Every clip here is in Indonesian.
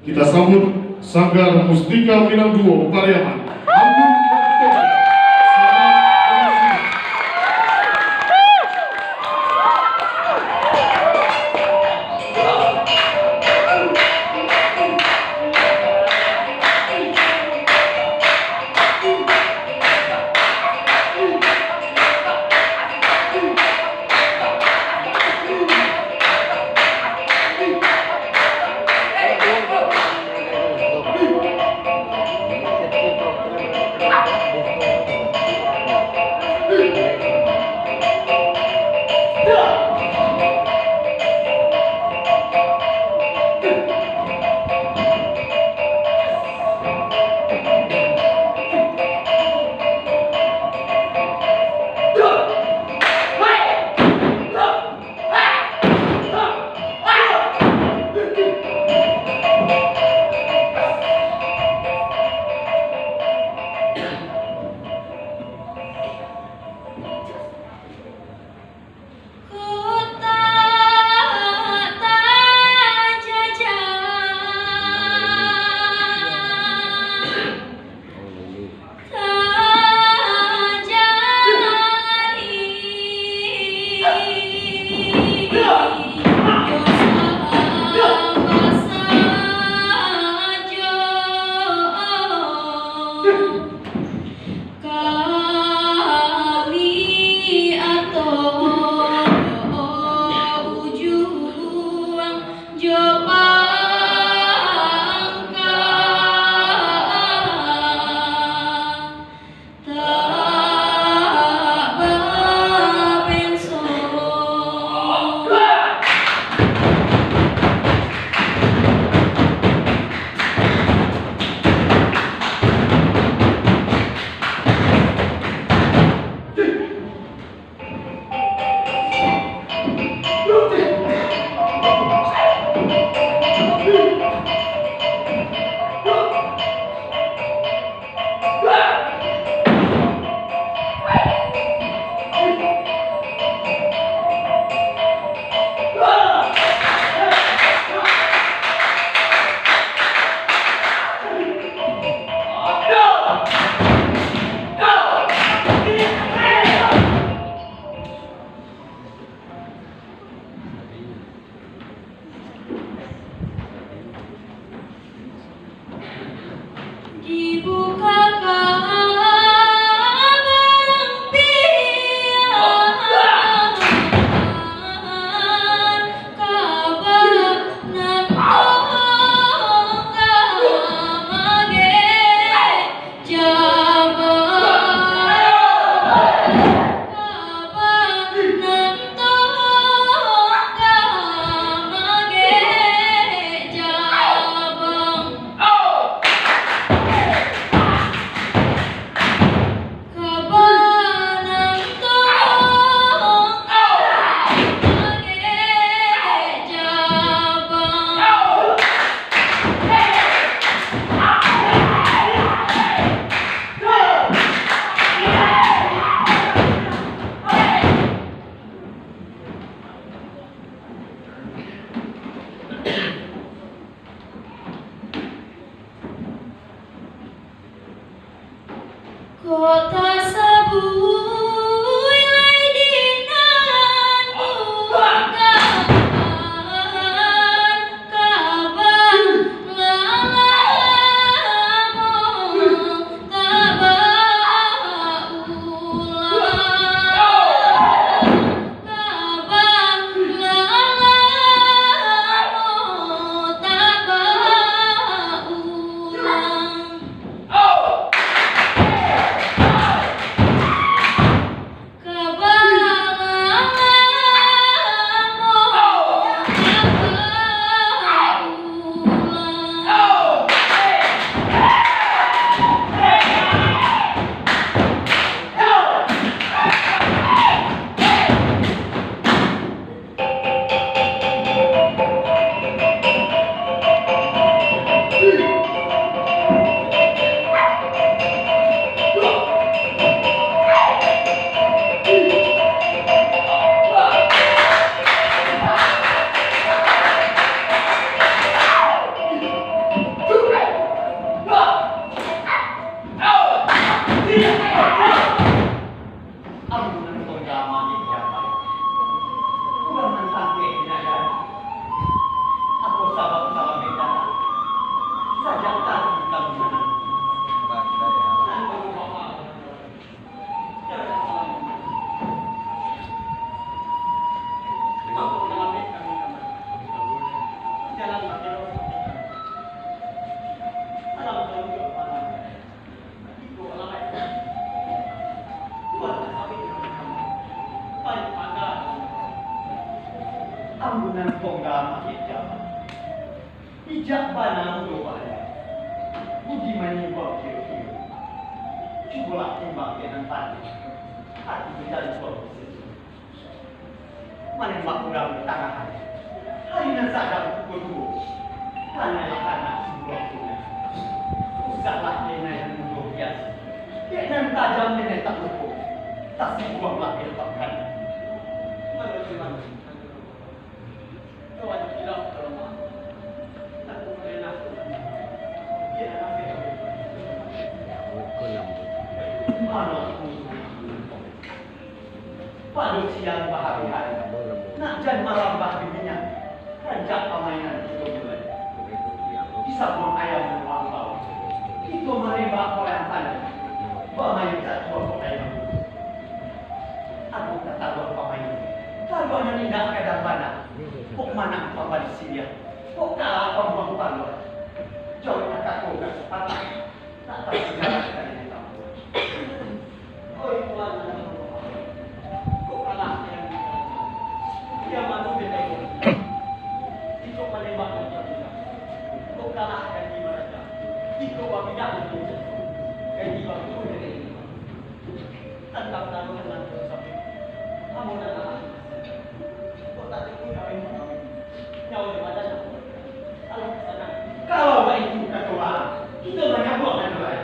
Kita sambut Sanggar Mustika Minang Duo Pariaman, Anggun dan Tongga. Kota Sabu ilai dinan bukan Kaba lalamu taba ulang Kaba lalamu taba ulang Ijak bana doa. Budi menyebab kira-kira. Cubalah timbang dengan tadi. Hati menjadi suatu sesuatu. Menembak udang di tangan hari. Hari nan sadar pukul 2. Hanyalah karena sebuah tunai. Usahlah kena yang mundur biasa. Kena tajam kena tak lupa. Tak sebuahlah dilepaskan. Mana kawan tidak terlemah. Tak boleh nak. Dia nak mana pada siang bahari-hari nak jan malam baharinya rancak permainan itu mulai disabun ayam dan wangkau itu menembak orang tanah bermain tak tua ayam aku tak tahu pemain kalau ada tidak kadang mana kok mana pembali silia kok kalah pembang palu jauh tak tahu tak sepatah tak tahu segala sekali oi tuan kok kalah yang dia malu dia itu menembak kok kalah yang di mana itu wabidah itu yang di waktu ini tentang taruh dan sampai kamu dan anak kok tak tahu kami nyawa di mana kalau sana kalau baik itu kata kita banyak buat dan lain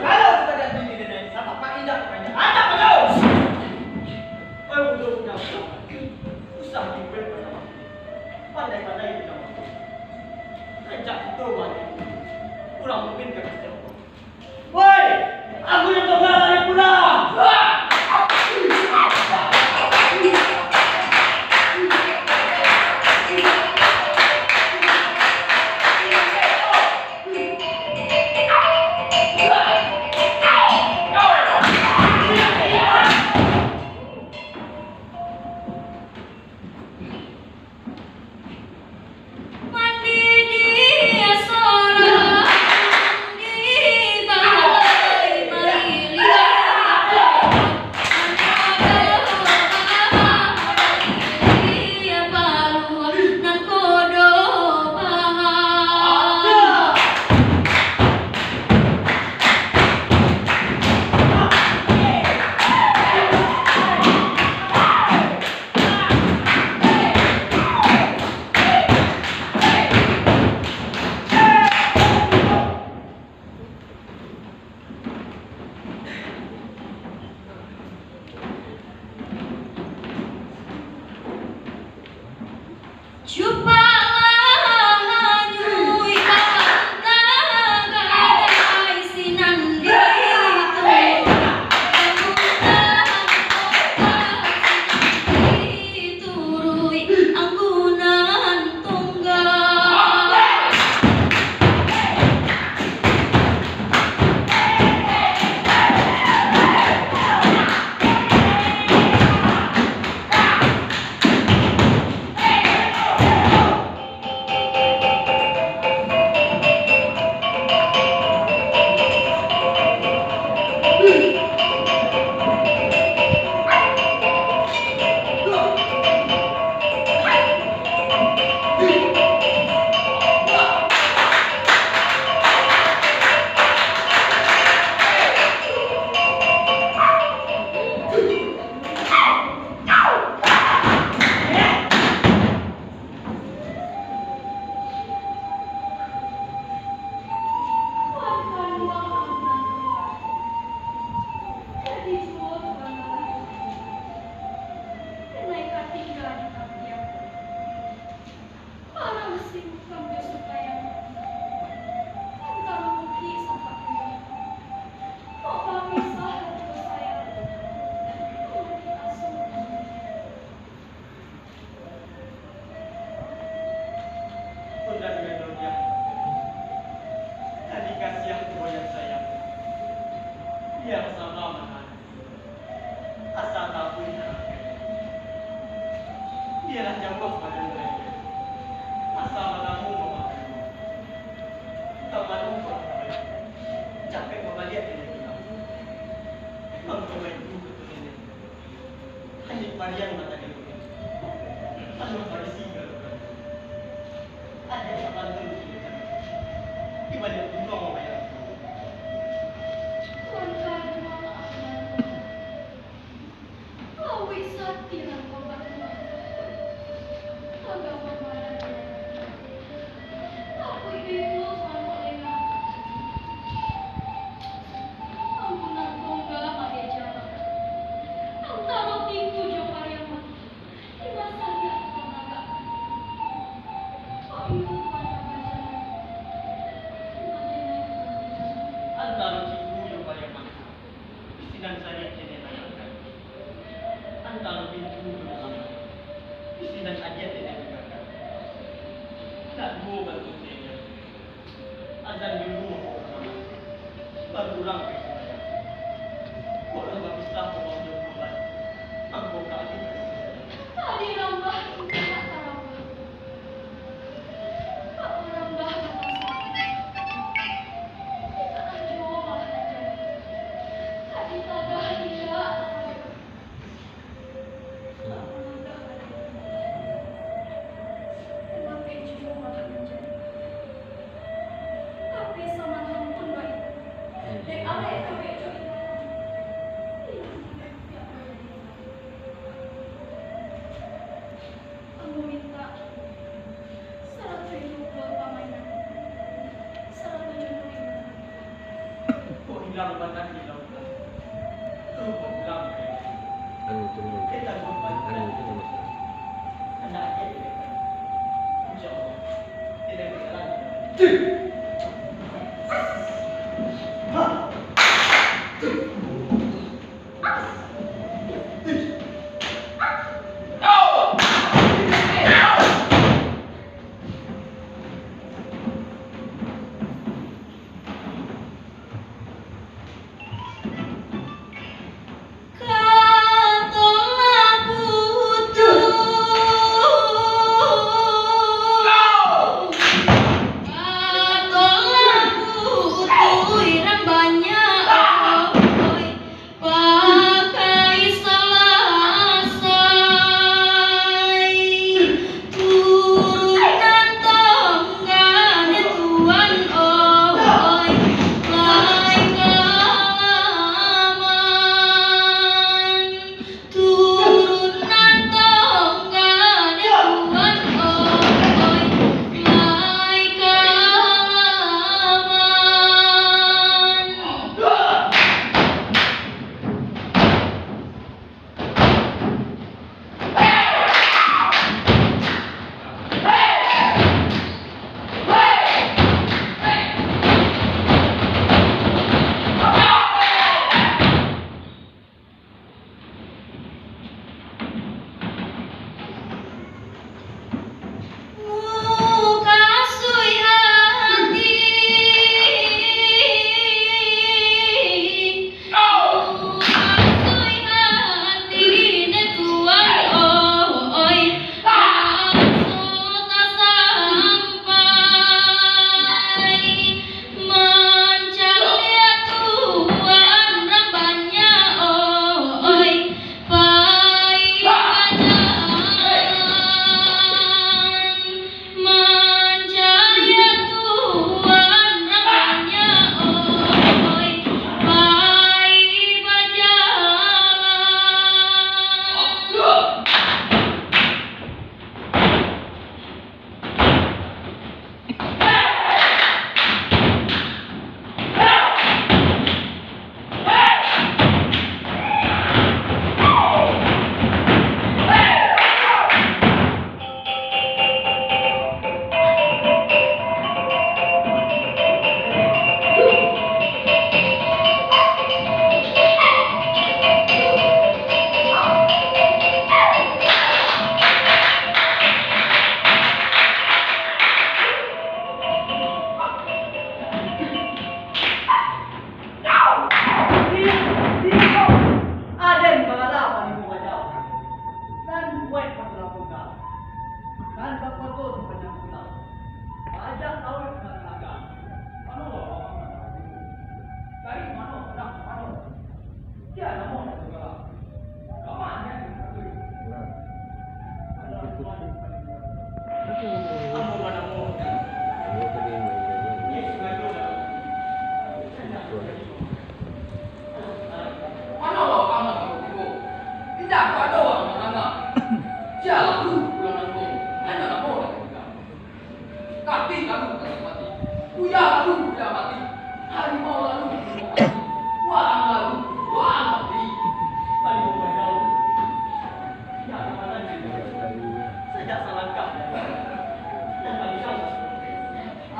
Kalau kita lihat ini, siapa Pak Ida? susah dibuat bersama. Pandai-pandai kita mampu. Rencak itu wajib. Kurang mungkin kekasih. Woi, aku yang Tongga lari pulang. Mandi dia seorang di balai maili. Dia balu nan kodo bahar. Jupalah nyui gadai sinan diturui anggunan tongga. Bunda dengan dunia. Tadi kasih aku yang sayang. Biar sama makan. Asal tahu ini. Biarlah Jombang pada mereka. Asal manamu memakan. Teman umur. Capek membalik ini kita. Mengkomai juga tuh ini. Hanya varian mata dia. Anu pada singgah. Ada yang akan terjadi. Di mana pun mau bayar. Antara cipu yang paling mantap, isinan saya jadi tanyakan. Antara pintu yang lama, isinan aja tidak dimakan. Tak dua bantu saya. Azan dulu baru orang saya. Kalau habis tak mau jumpa, aku kali. Tadi nambah enggak tahu. Aku nambah tapi sama pun baik. Dek,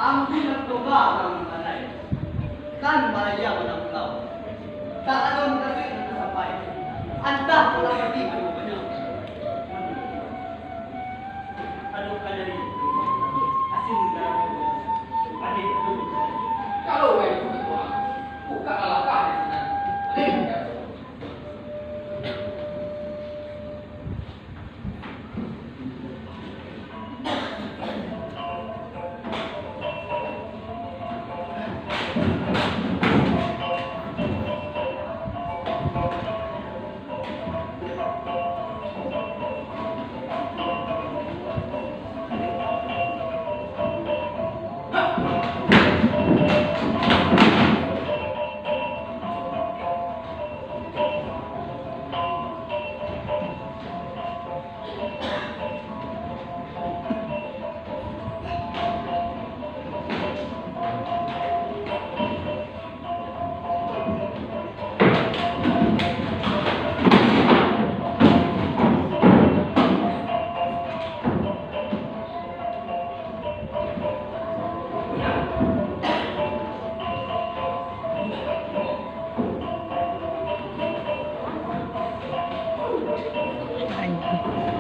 Anggun dan Tongga orang Randai. Kan bahaya pada pulau. Tak ada mengkasih untuk sampai. Antah pulau pergi ke rumahnya. Aduh kadari. Asin dan adik aduh. Kalau itu ketua, buka alangkah di sana. Anggun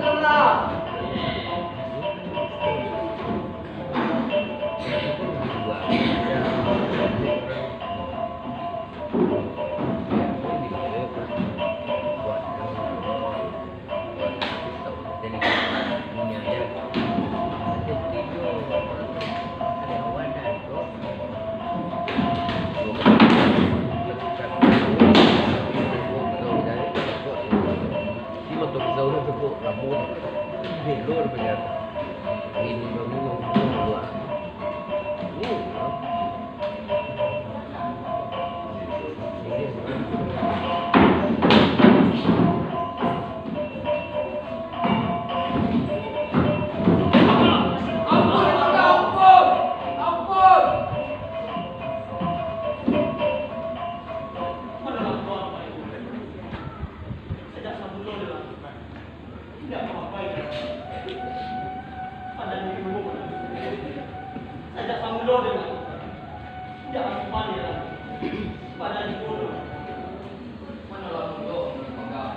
Tongga. Mana tuan Pak Ibu? Sejak sabun lo dilakukan, tidak apa-apa. Pada diri ibu, sejak sabun lo dilakukan, tidak apa-apa ya. Pada ibu, Mana langsung lo, enggak.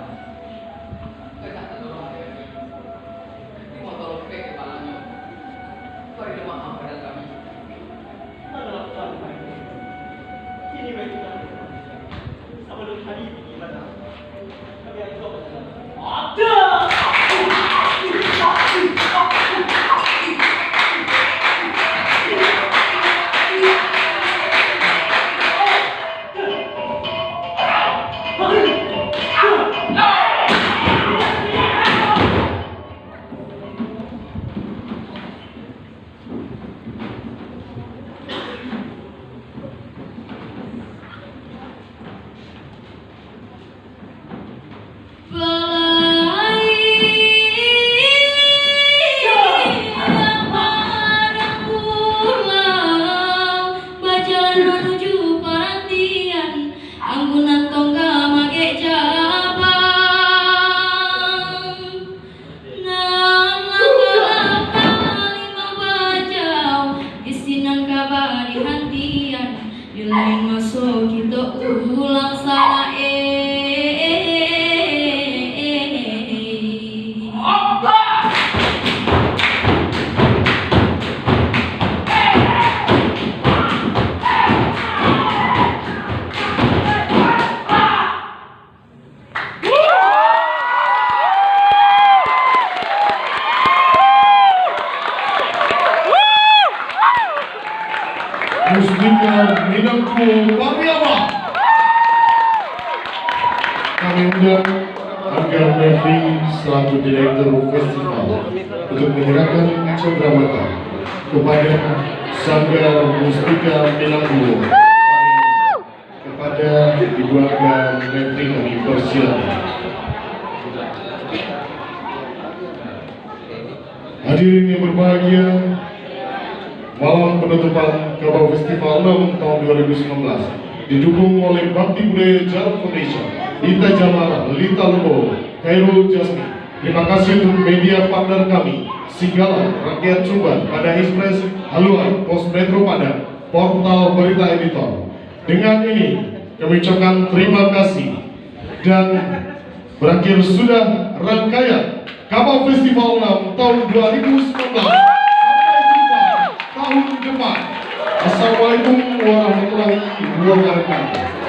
Kita tak tahu apa ini. Ini mau tolong ke kepalanya. Kau ada maaf pada kami. mana tuan Pak Ibu? Ini baik kita. Sebelum hari ini gimana? Kami akan coba jalan. Ada. Anggunan Tongga mage Jombang. Nam langkah lima bajau, isinan Kaba di hantian, di lain masuk kita ulang salah Mustika Minangku Pariama. Kami undang Anggun selaku direktur festival untuk menyerahkan cendramata kepada Sanggar Mustika Minangku kepada dibuatkan Mevri kami persilakan. Hadirin yang berbahagia, malam penutupan Kaba Festival 6 tahun 2019 didukung oleh Bakti Budaya Jalan Foundation, Dita Jamara, Lita Lobo, Khairul Jasmi. Terima kasih untuk media partner kami, Sigala, Rakyat Sumbar, Pada Express, Haluan, Pos Metro Padang, Portal Berita Editor. Dengan ini kami ucapkan terima kasih dan berakhir sudah rangkaian Kaba Festival 6 tahun 2019. Tahun depan. Assalamualaikum warahmatullahi wabarakatuh.